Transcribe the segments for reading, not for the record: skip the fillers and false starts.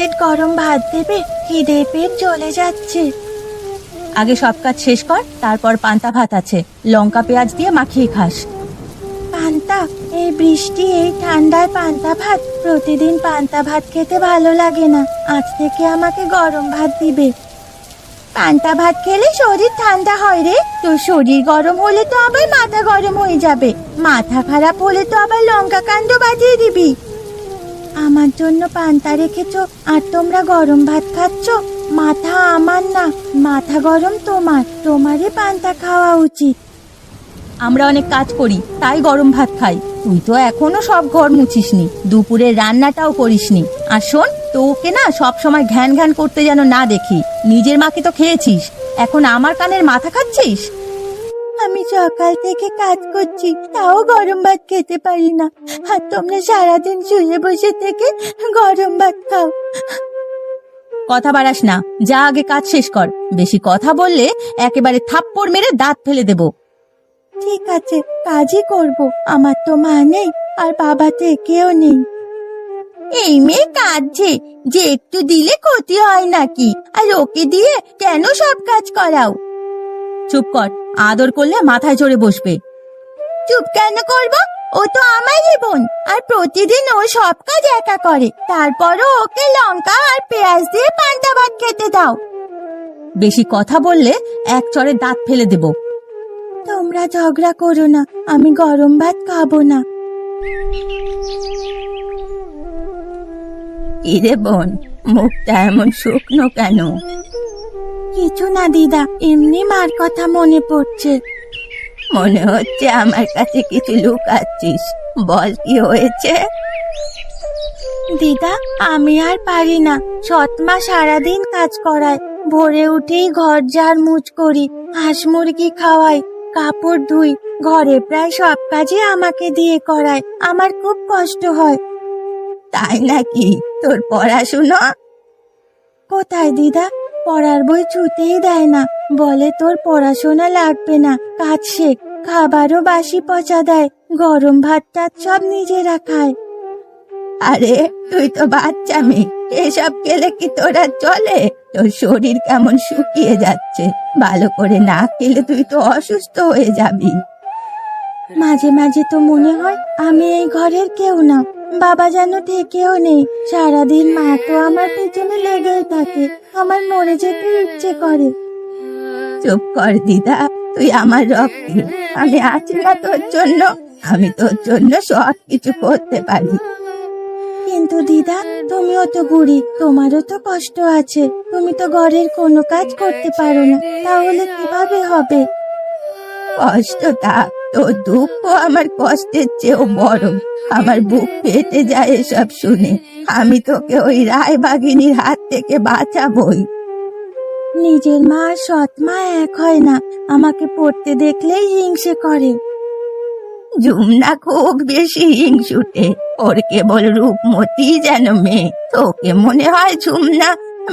Plate গরম ভাত দেবে, খিদে পেট জ্বলে যাচ্ছে। আগে সব কাজ শেষ কর, তারপর পান্তা ভাত আছে, লঙ্কা পেঁয়াজ দিয়ে মাখিয়ে খাস। পান্তা? এই বৃষ্টি এই ঠান্ডায় পান্তা ভাত? প্রতিদিন পান্তা ভাত খেতে ভালো লাগে না, আজ থেকে আমাকে গরম ভাত দিবে। পান্তা ভাত খেলে শরীর ঠান্ডা হয় রে, তোর শরীর গরম হলে তো আবার মাথা গরম হয়ে যাবে, মাথা খারাপ হলে তো আবার লঙ্কা কাণ্ড বাজিয়ে দিবি। আমার জন্য পান্তা রেখেছো আর তোমরা গরম ভাত খাচ্ছ? মাথা আমার না, মাথা গরম তোমার, তোমারই পান্তা খাওয়া উচিত। আমরা অনেক কাজ করি তাই গরম ভাত খাই, তুই তো এখনো সব ঘর মুছিসনি, দুপুরের রান্নাটাও করিসনি। আর শোন, তোকে না সব সময় ঘ্যান ঘ্যান করতে যেন না দেখি, নিজের মাকে তো খেয়েছিস, এখন আমার কানের মাথা খাচ্ছিস। আমি সকাল থেকে কাজ করছি, তাও গরম ভাত খেতে পারি না, আর তোমরা সারাদিন শুয়ে বসে থেকে গরম ভাত খাও। কথা বাড়াস না, যা আগে কাজ শেষ কর, বেশি কথা বললে একেবারে থাপ্পড় মেরে দাঁত ফেলে দেব। ঠিক আছে, কাজই করব, আমার তো মা নেই আর বাবাতে কেউ নেই। এই মেয়ে কাঁদছে, যে একটু দিলে ক্ষতি হয় নাকি, আর ওকে দিয়ে কেন সব কাজ করাও? চুপ কর, আদর করলে মাথায় চড়ে বসবে। চুপ কেন করব? ও তো আমারই বোন, আর প্রতিদিন ও সব কাজ একা করে, তারপরও ওকে লঙ্কা আর পেঁয়াজ দিয়ে পান্তা ভাত খেতে দাও। বেশি কথা বললে এক চড়ে দাঁত ফেলে দেব। তোমরা ঝগড়া করো না, আমি গরম ভাত খাবো না। কিরে বোন, মুখটা এমন শুকনো কেন? কিছু না দিদা, এমনি মার কথা মনে পড়ছে। মনে হচ্ছে আমার কাছে কিছু লুকাচ্ছিস, বল কি হয়েছে? দিদা, আমি আর পারি না, সৎমা সারাদিন কাজ করায়, ভোরে উঠেই ঘর ঝাড় মুছ করি, হাঁস মুরগি খাওয়াই, কাপড় ধুই, ঘরে প্রায় সব কাজই আমাকে দিয়ে করায়, আমার খুব কষ্ট হয়। তাই নাকি? তোর পড়াশুনো? কোথায় দিদা, পড়ার বই ছুতেই দেয় না, বলে তোর পড়াশোনা লাগবে না, কাজ শেখ, খাবারও বাসি পচা দেয়, গরম ভাত টাত সব নিজেরা খায়। আরে তুই তো বাচ্চা মেয়ে, এসব খেলে কি তোরা চলে? তোর শরীর কেমন শুকিয়ে যাচ্ছে, ভালো করে না খেলে তুই তো অসুস্থ হয়ে যাবি। মাঝে মাঝে তো মনে হয় আমি এই ঘরের কেউ না, বাবা যেন থেকেও নেই, সারাদিন মা তো আমার পেছনে লেগেই থাকে, আমার মরে যেতে ইচ্ছে করে। চুপ কর দিদা, তুই আমার রক্তের, আমি আছি না তোর জন্য, আমি তোর জন্য সব কিছু করতে পারি। কিন্তু দিদা, তুমিও তো বুড়ি, তোমারও তো কষ্ট আছে, তুমি তো ঘরের কোনো কাজ করতে পারো না, তাহলে কিভাবে হবে? কষ্টটা, তোর দুঃখ আমার কষ্টের চেয়েও বড়, আমার বুক ফেটে যায় এসব শুনে, আমি তোকে ওই রায়বাগিনীর হাত থেকে বাঁচাবই। নিজের মা আর সৎ মা এক হয় না, আমাকে পড়তে দেখলেই হিংসে করে। ঝুমনা খুব বেশি হিংসুটে, ওর কেবল রূপমতি যেন মেয়ে, তোকে মনে হয় ঝুমনা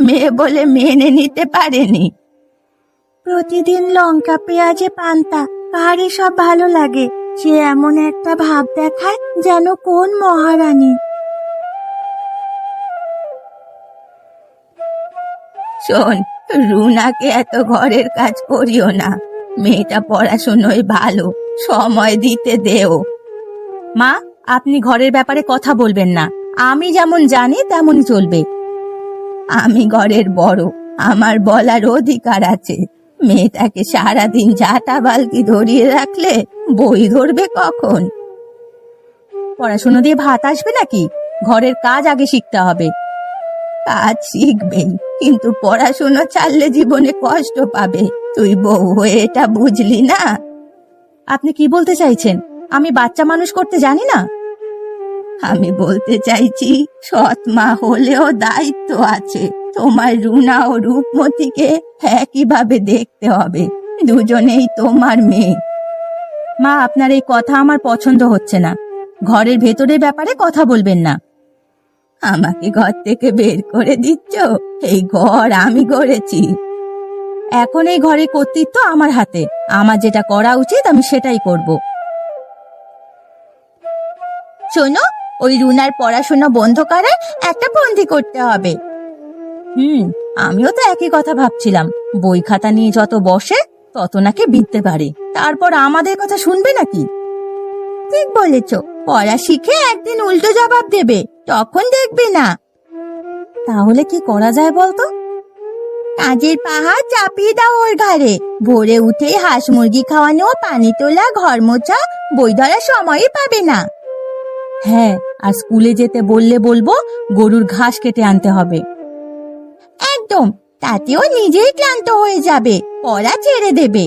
মেয়ে বলে মেনে নিতে পারেনি। প্রতিদিন লঙ্কা পেঁয়াজে পান্তা, কার এসব ভালো লাগে? সে এমন একটা ভাব দেখায় যেন কোন মহারানী। শোন, রুনাকে এত ঘরের কাজ করিও না, মেয়েটা পড়াশোনায় ভালো, সময় দিতে দেও। মা, আপনি ঘরের ব্যাপারে কথা বলবেন না, আমি যেমন জানি তেমনই চলবে। আমি ঘরের বড়, আমার বলার অধিকার আছে, মেয়েটাকে সারাদিন ঝাঁটা বালতি ধরিয়ে রাখলে বই ধরবে কখন? পড়াশোনা দিয়ে ভাত আসবে নাকি? ঘরের কাজ আগে শিখতে হবে। কাজ শিখবেন, কিন্তু পড়াশোনা ছাড়লে জীবনে কষ্ট পাবে, তুই বউ হয়ে এটা বুঝলি না? আপনি কি বলতে চাইছেন? আমি বাচ্চা মানুষ করতে জানি না? আমি বলতে চাইছি, সৎ মা হলেও দায়িত্ব আছে, তোমার রুনা ও রূপমতিকে একইভাবে দেখতে হবে, দুজনেই তোমার মেয়ে। মা, আপনার এই কথা আমার পছন্দ হচ্ছে না, ঘরের ভেতরের ব্যাপারে কথা বলবেন না। আমাকে ঘর থেকে বের করে দিচ্ছ? এই ঘর আমি গড়েছি, এখন এই ঘরের কর্তৃত্ব আমার হাতে, আমার যেটা করা উচিত আমি সেটাই করব। শোনো, ওই রুনার পড়াশোনা বন্ধ করার একটা বন্দি করতে হবে। আমিও তো একই কথা ভাবছিলাম। বই খাতা নিয়ে যত বসে তত নাকি বিদ্যে পারে, তারপর আমাদের কথা শুনবে নাকি? ঠিক বলেছ, পড়া শিখে একদিন উল্টো জবাব দেবে, তখন দেখবি না। তাহলে কি করা যায় বলতো? কাজের পাহাড় চাপিয়ে দাও ওর ঘাড়ে। ভোরে উঠেই হাঁস মুরগি খাওয়ানো, পানি তোলা, ঘর মোছা, বই ধরার সময়ই পাবে না। হ্যাঁ, আর স্কুলে যেতে বললে বলবো গরুর ঘাস কেটে আনতে হবে। একদম, তাতেও নিজেই ক্লান্ত হয়ে যাবে, পড়া ছেড়ে দেবে।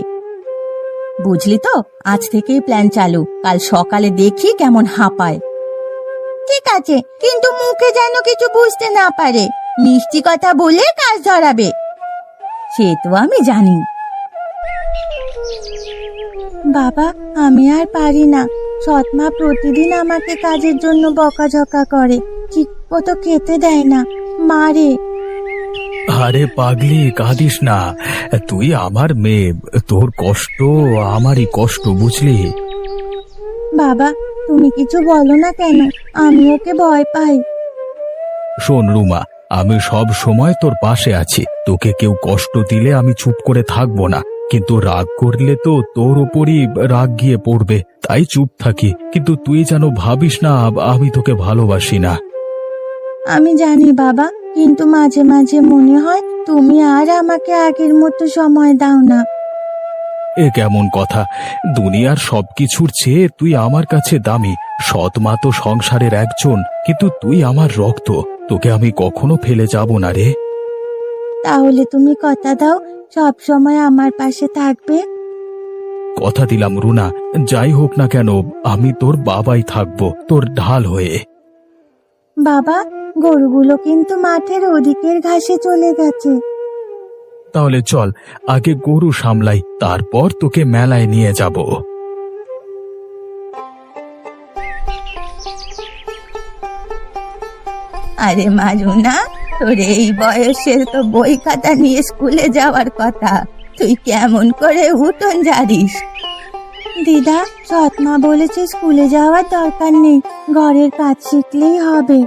বুঝলি তো, আজ থেকেই প্ল্যান চালু। কাল সকালে দেখি কেমন হাঁপায়। ঠিক আছে, কিন্তু মুখে যেন কিছু বুঝতে না পারে। মিষ্টি কথা বলে কাজ ধরাবে। সে তো আমি জানি। বাবা, আমি আর পারি না। সৎমা প্রতিদিন আমাকে কাজের জন্য বকাঝকা করে, ঠিক মতো খেতে দেয় না, মারে। আরে পাগলি, কাঁদিস না। তুই আমার মেয়ে, তোর কষ্ট আমারই কষ্ট, বুঝলি? বাবা, তুমি কিছু বলো না কেন? আমি ওকে ভয় পাই। শোন রুমা, আমি সব সময় তোর পাশে আছি। তোকে কেউ কষ্ট দিলে আমি চুপ করে থাকবো না, কিন্তু রাগ করলে তো তোর ওপরই রাগ গিয়ে পড়বে, তাই চুপ থাকি। কিন্তু তুই যেন ভাবিস না আমি তোকে ভালোবাসি না। আমি জানি বাবা, কিন্তু মাঝে মাঝে মনে হয় তুমি আর আমাকে আগের মতো সময় দাও না। এ কেমন কথা? দুনিয়ার সবকিছুর চেয়ে তুই আমার কাছে দামি। সৎ মা তো সংসারের একজন, কিন্তু তুই আমার রক্ত। তোকে আমি কখনো ফেলে যাব না রে। তাহলে তুমি কথা দাও, সব সময় আমার পাশে থাকবে। কথা দিলাম রুনা, যাই হোক না কেন আমি তোর বাবাই থাকবো, তোর ঢাল হয়ে। বাবা, গরুগুলো কিন্তু মাঠের ওদিকের ঘাসে চলে গেছে। তাহলে চল, আগে গরু সামলাই, তারপর তোকে মেলায় নিয়ে যাব। আরে মাজুনা, তোর এই বয়সের তো বই খাতা নিয়ে স্কুলে যাওয়ার কথা, তুই কেমন করে উঠোন ঝাড়িস? দিদা, সৎমা বলেছে স্কুলে যাওয়ার দরকার নেই, ঘরের কাজ শিখলেই হবে।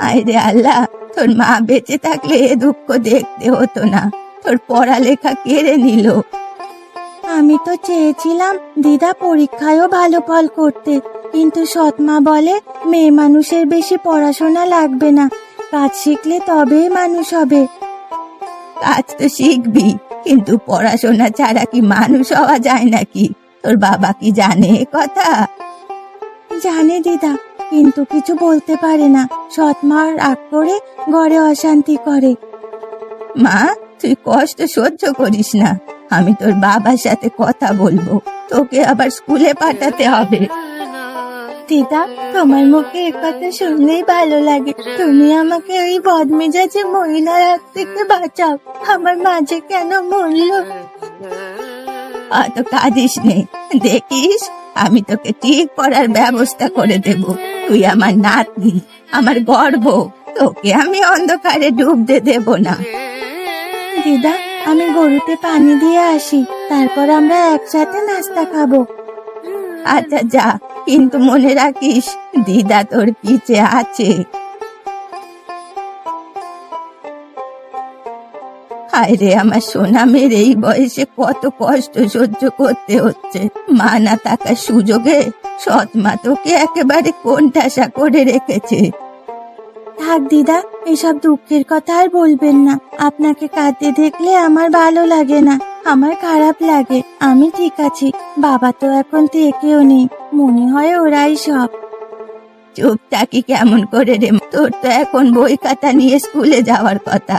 আরে আল্লাহ, তোর মা বেঁচে থাকলে এ দুঃখ দেখতে হতো না। তোর পড়ালেখা কেড়ে নিল। আমি তো চেয়েছিলাম দিদা পরীক্ষায়ও ভালো ফল করতে, কিন্তু সৎমা বলে মেয়ে মানুষের বেশি পড়াশোনা লাগবে না, কাজ শিখলে তবেই মানুষ হবে। কাজ তো শিখবি, কিন্তু পড়াশোনা ছাড়া কি মানুষ হওয়া যায় নাকি? তোর বাবা কি জানে এ কথা? জানে দিদা, কিন্তু কিছু বলতে পারে না। সৎমা রাগ করে ঘরে অশান্তি করে। মা, তুই কষ্ট সহ্য করিস না, আমি তোর বাবার সাথে কথা বলবো, তোকে আবার স্কুলে পাঠাতে হবে। দিদা, তোমার মুখে এ কথা শুনলেই ভালো লাগে। তুমি আমাকে ওই বদমেজাজে মহিলার হাত থেকে বাঁচাও। আমার মাঝে কেন মরল? অত কাঁদিস নে, দেখিস আমি তোকে ঠিক পড়ার ব্যবস্থা করে দেব। তুই আমার নাতনি, আমার গর্ব, তোকে আমি অন্ধকারে ডুবতে দেব না। দিদা, আমি গরুতে পানি দিয়ে আসি, তারপর আমরা একসাথে নাস্তা খাবো। আচ্ছা যা, কিন্তু মনে রাখিস দিদা তোর পিছে আছে। হায় রে, আমার সোনা মেয়ের এই বয়সে কত কষ্ট সহ্য করতে হচ্ছে। মা না থাকার সুযোগে সৎ মা তোকে একেবারে কোণঠাসা করে রেখেছে। থাক দিদা, এসব দুঃখের কথা আর বলবেন না। আপনাকে কাঁদতে দেখলে আমার ভালো লাগে না, আমার খারাপ লাগে। আমি ঠিক আছি, বাবা তো এখন থেকেও নেই, মনে হয় ওরাই সব। চুপ থাকি কেমন করে রে? তোর তো এখন বই খাতা নিয়ে স্কুলে যাওয়ার কথা,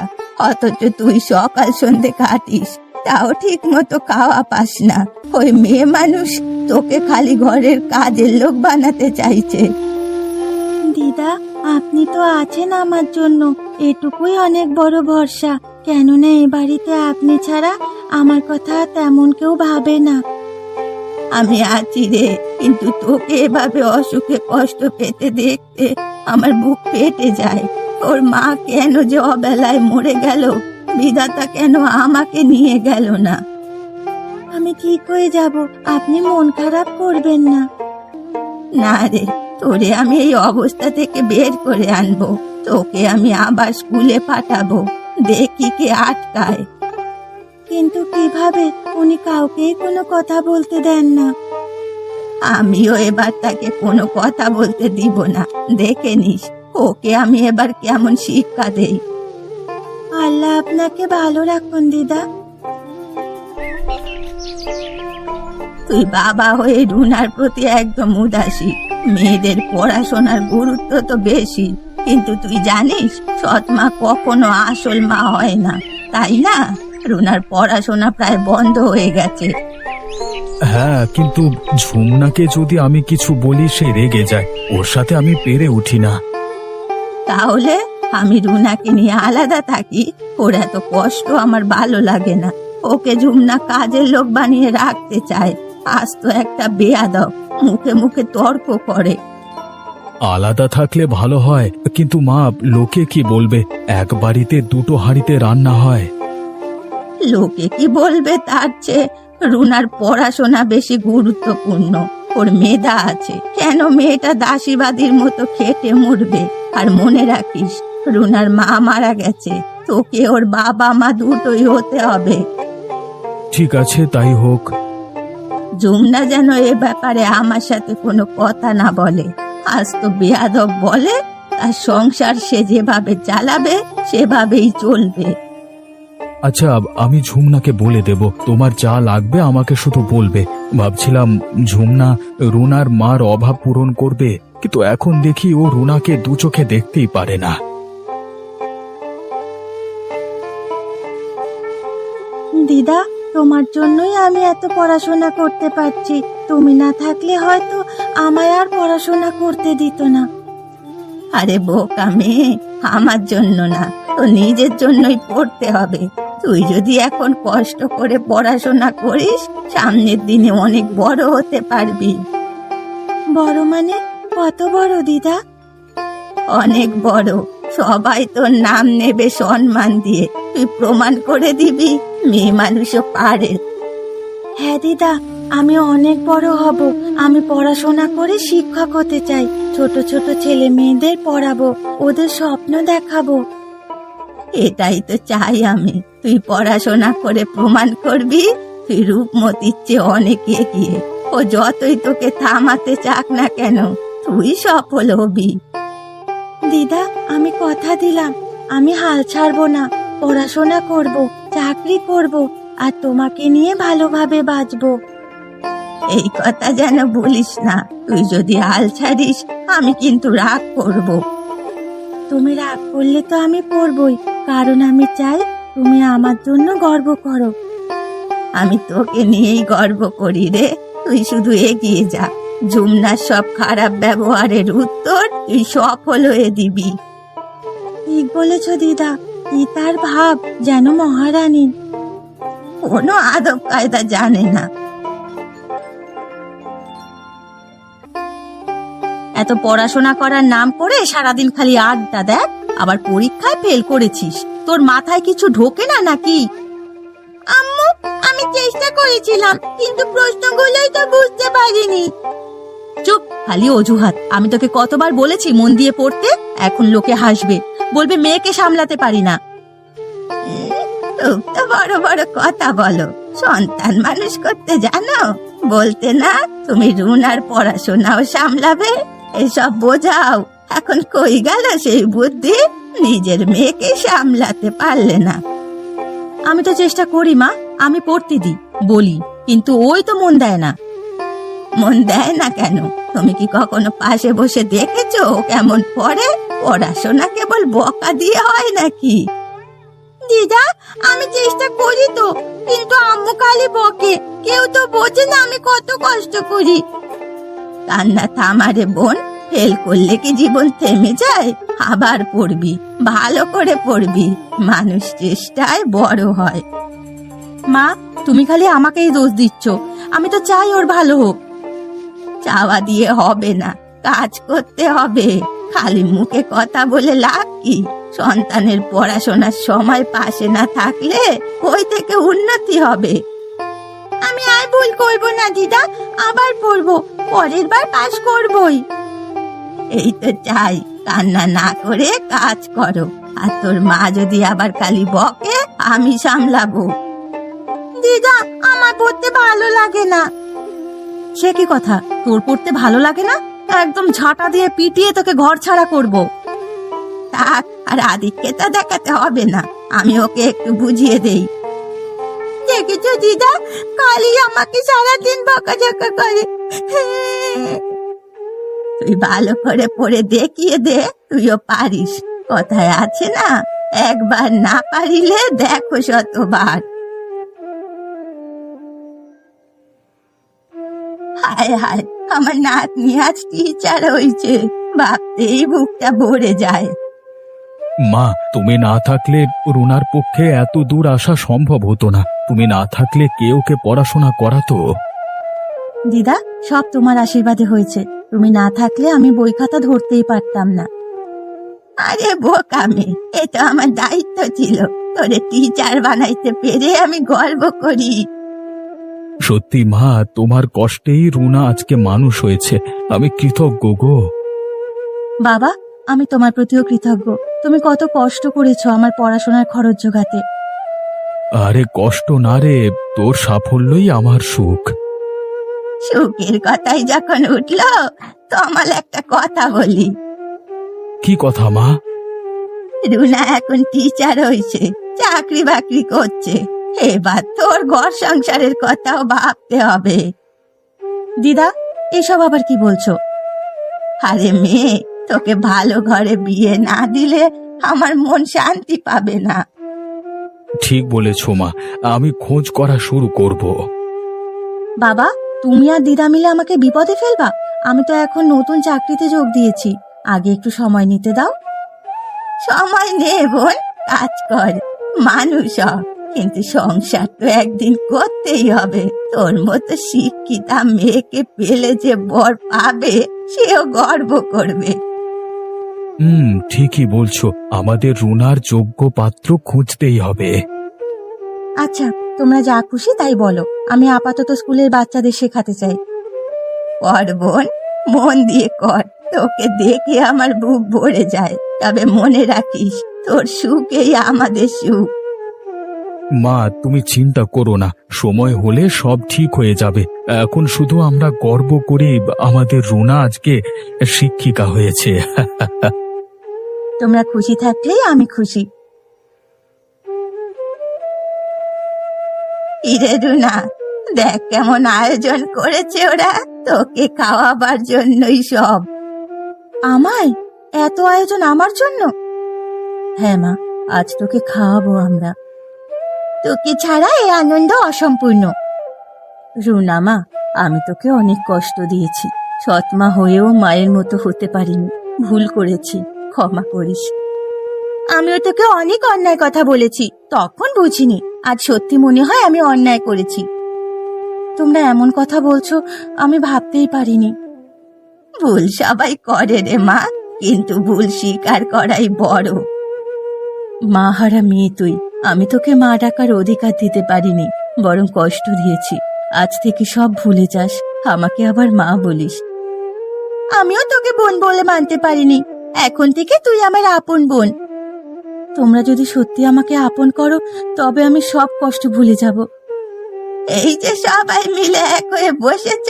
অথচ তুই সকাল সন্ধে কাটিস, তাও ঠিক মতো খাওয়া পাস না। ওই মেয়ে মানুষ তোকে খালি ঘরের কাজের লোক বানাতে চাইছে। দিদা, আপনি তো আছেন আমার জন্য, এটুকুই অনেক বড় ভরসা। কেননা এই বাড়িতে আপনি ছাড়া আমার কথা তেমন কেউ ভাবে না। আমি আছি রে, কিন্তু তোকে এভাবে অসুখে কষ্ট পেতে দেখতে আমার বুক ফেটে যায়। ওর মা কেন যে অবেলায় মরে গেল, বিধাতা কেন আমাকে নিয়ে গেল না? আমি ঠিক হয়ে যাব, আপনি মন খারাপ করবেন না। না রে, তোরে আমি এই অবস্থা থেকে বের করে আনবো। তোকে আমি আবার স্কুলে পাঠাবো, দেখি কে আটকায়। কিন্তু কিভাবে? উনি কাউকেই কোনো কথা বলতে দেন না। আমিও এবার তাকে কোনো কথা বলতে দিব না, দেখে নিস ওকে আমি এবার কেমন শিক্ষা দেই। আল্লাহ আপনাকে ভালো রাখুন দিদা। তুই বাবা হয়ে রুনার প্রতি একদম উদাসী। মেয়েদের পড়াশোনার গুরুত্ব তো বেশি, কিন্তু তুই জানিস সৎ মা কখনো আসল মা হয় না, তাই না? রুনার পড়াশোনা প্রায় বন্ধ হয়ে গেছে। হ্যাঁ, কিন্তু ঝুমনাকে যদি আমি কিছু বলি সে রেগে যায়, ওর সাথে আমি পেরে উঠি না। তাহলে আমি রুনাকে নিয়ে আলাদা থাকি? ওর এত কষ্ট আমার ভালো লাগে না। ওকে ঝুমনা কাজের লোক বানিয়ে রাখতে চায়। আজ তো একটা বেয়াদব, মুখে মুখে তর্ক করে। আলাদা থাকলে ভালো হয়, কিন্তু মা, লোকে কি বলবে? এক বাড়িতে দুটো হাঁড়িতে রান্না হয়। লোকে কি বলবে তার চেয়ে রুনার পড়াশোনা বেশি গুরুত্বপূর্ণ। ওর মেধা আছে, কেন মেয়েটা দাসীবাদীর মতো খেটে মরবে? আর মনে রাখিস, রুনার মা মারা গেছে, তোকে ওর বাবা মা দুটোই হতে হবে। ঠিক আছে, তাই হোক। যমুনা যেন এ ব্যাপারে আমার সাথে কোনো কথা না বলে। আজ তো বেয়াদব বলে, তার সংসার সে যেভাবে চালাবে সেভাবেই চলবে। আচ্ছা, আমি ঝুমনাকে বলে দেব, তোমার যা লাগবে আমাকে শুধু বলবে। ভাবছিলাম ঝুমনা রুনার মার অভাব পূরণ করবে, কিন্তু এখন দেখি ও রুনাকে দু চোখে দেখতেই পারে না। দিদা, তোমার জন্যই আমি এত পড়াশোনা করতে পারছি। তুমি না থাকলে হয়তো আমায় আর পড়াশোনা করতে দিত না। আরে বোকা মেয়ে, আমার জন্য না, তো নিজের জন্যই পড়তে হবে। তুই যদি এখন কষ্ট করে পড়াশোনা করিস, সামনের দিনে অনেক বড় হতে পারবি। বড় মানে কত বড় দিদা? অনেক বড়। সবাই তোর নাম নেবে সম্মান দিয়ে। তুই প্রমাণ করে দিবি মেয়ে মানুষও পারে। হ্যাঁ দিদা, আমি অনেক বড় হব। আমি পড়াশোনা করে শিক্ষক হতে চাই। ছোট ছোট ছেলে মেয়েদের পড়াবো, ওদের স্বপ্ন দেখাবো। এটাই তো চাই আমি। তুই পড়াশোনা করে প্রমাণ করবি তুই রূপমতির চেয়ে অনেক এগিয়ে। ও যতই তোকে থামাতে চাক না কেন, তুই সফল হবি। দিদা, আমি কথা দিলাম, আমি হাল ছাড়বো না। পড়াশোনা করব, চাকরি করব, আর তোমাকে নিয়ে ভালোভাবে বাঁচবো। এই কথা যেন বলিস না। তুই যদি হাল ছাড়িস, আমি কিন্তু রাগ করব। তুমি রাগ করলে তো আমি করবই, কারণ আমি চাই তুমি আমার জন্য গর্ব করো। আমি তোকে নিয়েই গর্ব করি রে। তুই শুধু এগিয়ে যা। ঝুমনার সব খারাপ ব্যবহারের উত্তর তুই সফল হয়ে দিবি। ঠিক বলেছ দিদা, কি তার ভাব যেন মহারানী, কোনো আদব কায়দা জানে না। এত পড়াশোনা করার নাম করে সারাদিন খালি আড্ডা দেখ, আবার পরীক্ষায় ফেল করেছিস। তোর মাথায় কিছু ঢোকে না নাকি? আম্মু, আমি চেষ্টা করেছিলাম, কিন্তু প্রশ্নগুলোই তো বুঝতে পারিনি। চুপ, খালি অজুহাত। আমি তোকে কতবার বলেছি মন দিয়ে পড়তে। এখন লোকে হাসবে, বলবে মেয়েকে সামলাতে পারি না। তো বড় বড় কথা বলো, সন্তান মানুষ করতে জানো? বলতে না তুমি রুনার পড়াশোনাও সামলাবে। এসব বোঝাও। এখন কই গেল সেই বুদ্ধি? নিজের মেয়েকে সামলাতে পারলে না। আমি তো চেষ্টা করি মা, আমি পড়তে দিই, বলি, কিন্তু ওই তো মন দেয় না। মন দেয় না কেন? তুমি কি কখনো পাশে বসে দেখেছো কেমন পড়ে? পড়াশোনা কেবল বকা দিয়ে হয় নাকি? দিদা, আমি চেষ্টা করি তো, কিন্তু আম্মু খালি বকে। কেউ তো বোঝে না আমি কত কষ্ট করি। কান্না থামারে বোন, ফেল করলে কি জীবন থেমে যায়? আবার পড়বি, ভালো করে পড়বি। মানুষ চেষ্টায় বড় হয়। মা, তুমি খালি আমাকেই দোষ দিচ্ছ। আমি তো চাই ওর ভালো হোক। চাওয়া দিয়ে হবে না, কাজ করতে হবে। খালি মুখে কথা বলে লাভ কি? সন্তানের পড়াশোনার সময় পাশে না থাকলে কই থেকে উন্নতি হবে? আমি আর ভুল করব না দিদা, আবার পড়বো, পরের বার পাস করবই। এই তো চাই, কান্না না করে কাজ করো। আর তোর মা যদি আবার খালি বকে, আমি সামলাবো। দিদা, আমার পড়তে ভালো লাগে না। সে কি কথা, তোর পড়তে ভালো লাগে না? একদম ঝাঁটা দিয়ে পিটিয়ে তোকে ঘর ছাড়া করব। থাক, আর আদিককে তা দেখাতে হবে না, আমি ওকে একটু বুঝিয়ে দেই। দেখেছো দিদা, কালি আমাকে সারাদিন বকাঝকা করে। তুই ভালো করে পড়ে দেখিয়ে দে, তুইও পারিস। কথায় আছে না, একবার না পারিলে দেখো শতবার। হায় হায়, আমার নাতনি আজ টিচার হয়েছে, ভাবতেই বুকটা ভরে যায়। মা, তুমি না থাকলে রুনার পক্ষে এত দূর আসা সম্ভব হতো না। তুমি না থাকলে কে ওকে পড়াশোনা করাতো? দিদা, সব তোমার আশীর্বাদে হয়েছে। তুমি না থাকলে আমি বই খাতা ধরতেই পারতাম না। আরে বোকামে, এটা আমার দায়িত্ব ছিল। তোরে টিচার বানাইতে পেরে আমি গর্ব করি। সত্যি মা, তোমার কষ্টেই রুনা আজকে মানুষ হয়েছে। আমি কৃতজ্ঞ গো। বাবা, আমি তোমার প্রতিও কৃতজ্ঞ। তুমি কত কষ্ট করেছো আমার পড়াশোনার খরচ জোগাতে। আরে কষ্ট না রে, তোর সাফল্যই আমার সুখ। সুখের কথাই যখন উঠলো, তো আমার একটা কথা বলি। কি কথা মা? রুনা এখন টিচার হয়েছে, চাকরি বাকরি করছে। এবার তোর ঘর সংসারের কথাও ভাবতে হবে। দিদা, এসব আবার কি বলছো? আরে মেয়ে, তোকে ভালো ঘরে বিয়ে না দিলে আমার মন শান্তি পাবে না। ঠিক বলেছ মা, আমি খোঁজ করা শুরু করব। বাবা, তুমি আর দিদা মিলে আমাকে বিপদে ফেলবা? আমি তো এখন নতুন চাকরিতে যোগ দিয়েছি, আগে একটু সময় নিতে দাও। সময় নে বোন, কাজ কর, মানুষ হ। কিন্তু সংসার তো একদিন করতেই হবে। তোর মতো শিক্ষিতা মেয়েকে পেলে যে বর পাবে, সেও গর্ব করবে। ঠিকই বলছো, আমাদের রুনার যোগ্য পাত্র খুঁজতেই হবে। আচ্ছা, তোমরা যা খুশি তাই বলো। আমি আপাতত স্কুলের বাচ্চাদের শেখাতে চাই। কর বোন, মন দিয়ে কর। তোকে দেখে আমার বুক ভরে যায়। তবে মনে রাখিস, তোর সুখেই আমাদের সুখ। মা, তুমি চিন্তা করো না, সময় হলে সব ঠিক হয়ে যাবে। এখন শুধু আমরা গর্ব করি আমাদের রুনা আজকে শিক্ষিকা হয়েছে। তোমরা খুশি থাকলেই আমি খুশি। ইরে রুনা, দেখ কেমন আয়োজন করেছে ওরা, তোকে খাওয়াবার জন্যই সব। আমায়? এত আয়োজন আমার জন্য? হ্যাঁ মা, আজ তোকে খাওয়াবো আমরা। তোকে ছাড়া এই আনন্দ অসম্পূর্ণ। রুনা মা, আমি তোকে অনেক কষ্ট দিয়েছি। সৎমা হয়েও মায়ের মতো হতে পারিনি, ভুল করেছি, ক্ষমা করিস। আমিও তোকে অনেক অন্যায় কথা বলেছি, তখন বুঝিনি। আজ সত্যি মনে হয় আমি অন্যায় করেছি। তোমরা এমন কথা বলছো, আমি ভাবতেই পারিনি। ভুল সবাই করে রে মা, কিন্তু ভুল স্বীকার করাই বড়। মা হারা মেয়ে তুই, আমি তোকে মা ডাকার অধিকার দিতে পারিনি, বরং কষ্ট দিয়েছি। আজ থেকে সব ভুলে যাস, আমাকে আবার মা বলিস। আমিও তোকে বোন বলে মানতে পারিনি, এখন থেকে তুই আমার আপন বোন। তোমরা যদি সত্যি আমাকে আপন করো, তবে আমি সব কষ্ট ভুলে যাব। এই যে সবাই মিলে এক হয়ে বসেছ,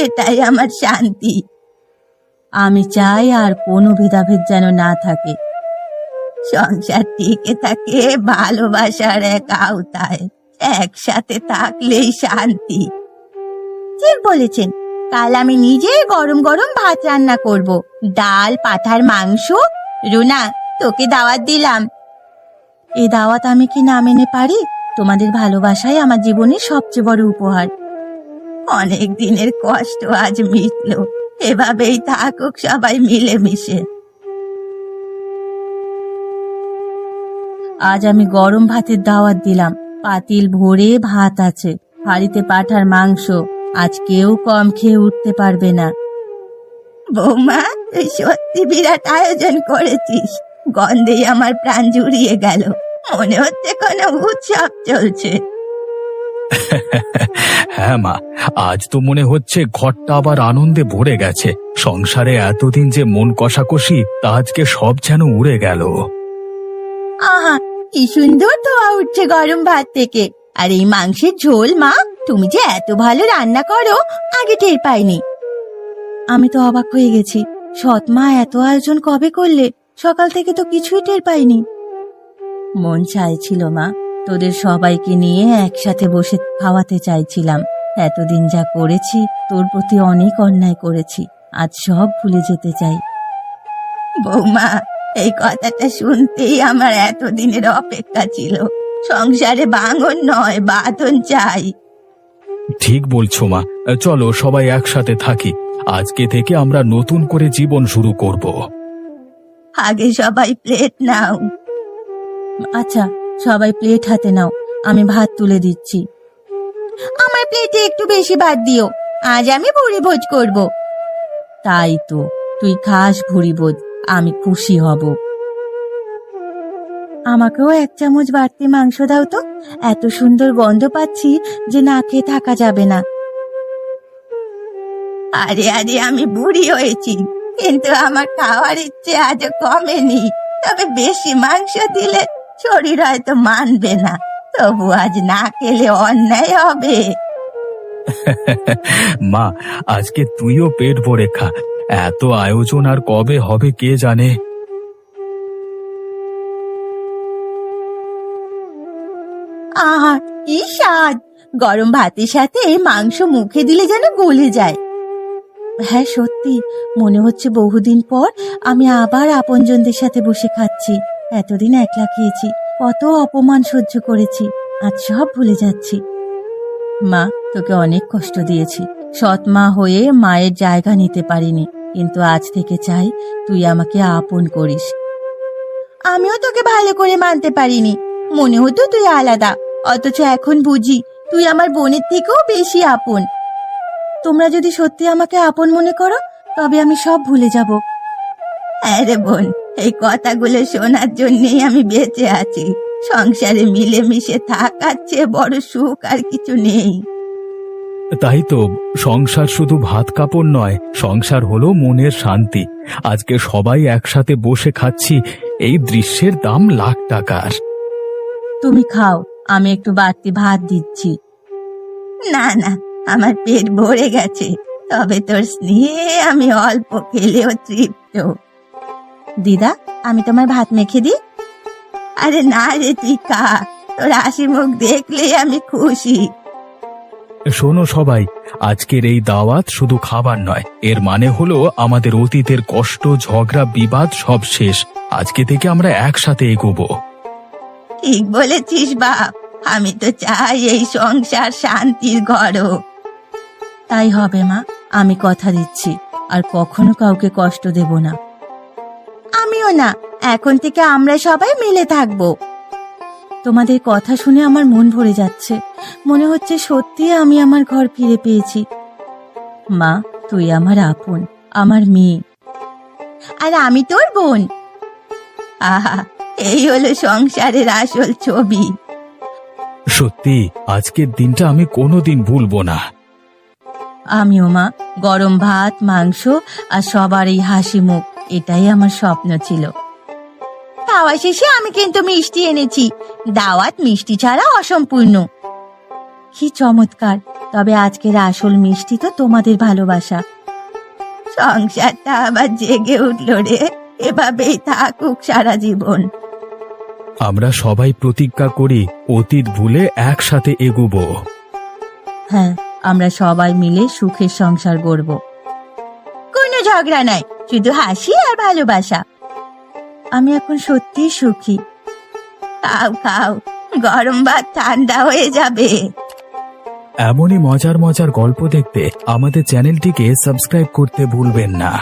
এটাই আমার শান্তি। আমি চাই আর কোনো ভেদাভেদ যেন না থাকে। সংসার টিকে থাকে ভালোবাসার এক আওতায়, একসাথে থাকলেই শান্তি। ঠিক বলেছেন, কাল আমি নিজে গরম গরম ভাত রান্না করব, ডাল, পাঠার মাংস। রুনা, তোকে দাওয়াত দিলাম। এই দাওয়াত আমি কি না মেনে পারি? তোমাদের ভালোবাসাই আমার জীবনের সবচেয়ে বড় উপহার। অনেক দিনের কষ্ট আজ মিটলো, এভাবেই থাকুক সবাই মিলেমিশে। আজ আমি গরম ভাতের দাওয়াত দিলাম, পাতিল ভরে ভাত আছে, হাঁড়িতে পাঠার মাংস। আজ কেউ কম খেয়ে উঠতে পারবে না। বৌমা, তুই সত্যি বিরাট আয়োজন করেছিস, গন্ধেই আমার প্রাণ জুড়িয়ে গেল। মনে হচ্ছে কোনো উৎসব চলছে। হ্যাঁ মা, আজ তো মনে হচ্ছে ঘরটা আবার আনন্দে ভরে গেছে। সংসারে এতদিন যে মন কষাকষি তা আজকে সব যেন উড়ে গেল। আহা, কি সুন্দর ধোয়া উঠছে গরম ভাত থেকে। আর এই মাংসের ঝোল, মা তুমি যে এত ভালো রান্না করো, আগে টের পাইনি। আমি তো অবাক হয়ে গেছি, সৎ মা এত আয়োজন কবে করলে? সকাল থেকে তো কিছুই টের পাইনি। মন চাইছিল মা, তোদের সবাইকে নিয়ে একসাথে বসে খাওয়াতে চাইছিলাম। এতদিন যা করেছি, তোর প্রতি অনেক অন্যায় করেছি, আজ সব ভুলে যেতে চাই। বৌমা, এই কথাটা শুনতেই আমার এতদিনের অপেক্ষা ছিল। সংসারে ভাঙন নয়, বাঁধন চাই। ঠিক বলছো মা, চলো সবাই একসাথে থাকি। আজকে থেকে আমরা নতুন করে জীবন শুরু করব। আগে সবাই প্লেট নাও। আচ্ছা, সবাই প্লেট হাতে নাও, আমি ভাত তুলে দিচ্ছি। আমার প্লেটে একটু বেশি ভাত দিও, আজ আমি ভুরি ভোজ করব। তাই তো, তুই খাস ভুরি ভোজ, আমি খুশি হব। আমাকেও 1 চামচ বাড়তি মাংস দাও তো, এত সুন্দর গন্ধ পাচ্ছি যে না খেয়ে থাকা যাবে না। আরে আরে, আমি বুড়ি হয়েছি, কিন্তু আমার খাওয়ার ইচ্ছে আজও কমেনি। তবে বেশি মাংস দিলে শরীর হয়তো মানবে না, তবু আজ না খেলে অন্যায় হবে। মা, আজকে তুইও পেট ভরে খা। এত আয়োজন আর কবে হবে কে জানে। আহা, কি স্বাদ! গরম ভাতের সাথে মাংস মুখে দিলে যেন গলে যায়। হ্যাঁ সত্যি, মনে হচ্ছে বহুদিন পর আমি আবার আপনজনদের সাথে বসে খাচ্ছি। এতদিন একলা খেয়েছি, কত অপমান সহ্য করেছি, আজ সব ভুলে যাচ্ছি। মা, তোকে অনেক কষ্ট দিয়েছি। সৎ মা হয়ে মায়ের জায়গা নিতে পারিনি, কিন্তু আজ থেকে চাই তুই আমাকে আপন করিস। আমিও তোকে ভালো করে মানতে পারিনি, মনে হতো তুই আলাদা, অথচ এখন বুঝি তুই আমার বোনের থেকেও বেশি আপন। তোমরা যদি সত্যি আমাকে আপন মনে করো, তবে আমি সব ভুলে যাব। আরে বোন, এই কথাগুলো শোনার জন্যই আমি বেঁচে আছি। সংসারে মিলেমিশে থাকার চেয়ে বড় সুখ আর কিছু নেই। তাই তো, সংসার শুধু ভাত কাপড় নয়, সংসার হলো মনের শান্তি। আজকে সবাই একসাথে বসে খাচ্ছি, এই দৃশ্যের দাম লাখ টাকার। তুমি খাও, আমি একটু বাড়তি ভাত দিচ্ছি। না না, আমার পেট ভরে গেছে, তবে তোর স্নেহে আমি অল্প খেলেও তৃপ্ত। দিদা, আমি তোমার ভাত মেখে দিই? আরে না রে, তুই খা, তোর হাসি মুখ দেখলেই আমি খুশি। শোনো সবাই, আজকের এই দাওয়াত শুধু খাবার নয়, এর মানে হলো আমাদের অতীতের কষ্ট, ঝগড়া, বিবাদ সব শেষ। আজকে থেকে আমরা একসাথে এগোবো। ঠিক বলেছিস বাপ, আমি তো চাই এই সংসার শান্তির ঘর হোক। তাই হবে মা, আমি কথা দিচ্ছি, আর কখনো কাউকে কষ্ট দেব না। আমিও না, এখন থেকে আমরা সবাই মিলে থাকবো। তোমাদের কথা শুনে আমার মন ভরে যাচ্ছে, মনে হচ্ছে সত্যি আমি আমার ঘর ফিরে পেয়েছি। মা, তুই আমার আপন, আমার মেয়ে, আর আমি তোর বোন। আহা, এই হলো সংসারের আসল ছবি। সত্যি, আজকের দিনটা আমি কোনোদিন ভুলবো না। আমিও মা, গরম ভাত, মাংস আর সবার এই হাসি মুখ, এটাই আমার স্বপ্ন ছিল। খাওয়া শেষে আমি কিন্তু মিষ্টি এনেছি, দাওয়াত মিষ্টি ছাড়া অসম্পূর্ণ। কি চমৎকার! তবে আজকের আসল মিষ্টি তো তোমাদের ভালোবাসা। সংসারটা আবার জেগে উঠলো রে, এভাবেই থাকুক সারা জীবন। আমরা সবাই প্রতিজ্ঞা করি অতীত ভুলে একসাথে এগোবো। হ্যাঁ, আমরা সবাই মিলে সুখের সংসার গড়ব। কোনো ঝগড়া নাই, শুধু হাসি আর ভালোবাসা। আমি এখন সত্যি সুখী। খাও খাও, গরম ভাত ঠান্ডা হয়ে যাবে। এমনই মজার মজার গল্প দেখতে আমাদের চ্যানেলটিকে সাবস্ক্রাইব করতে ভুলবেন না।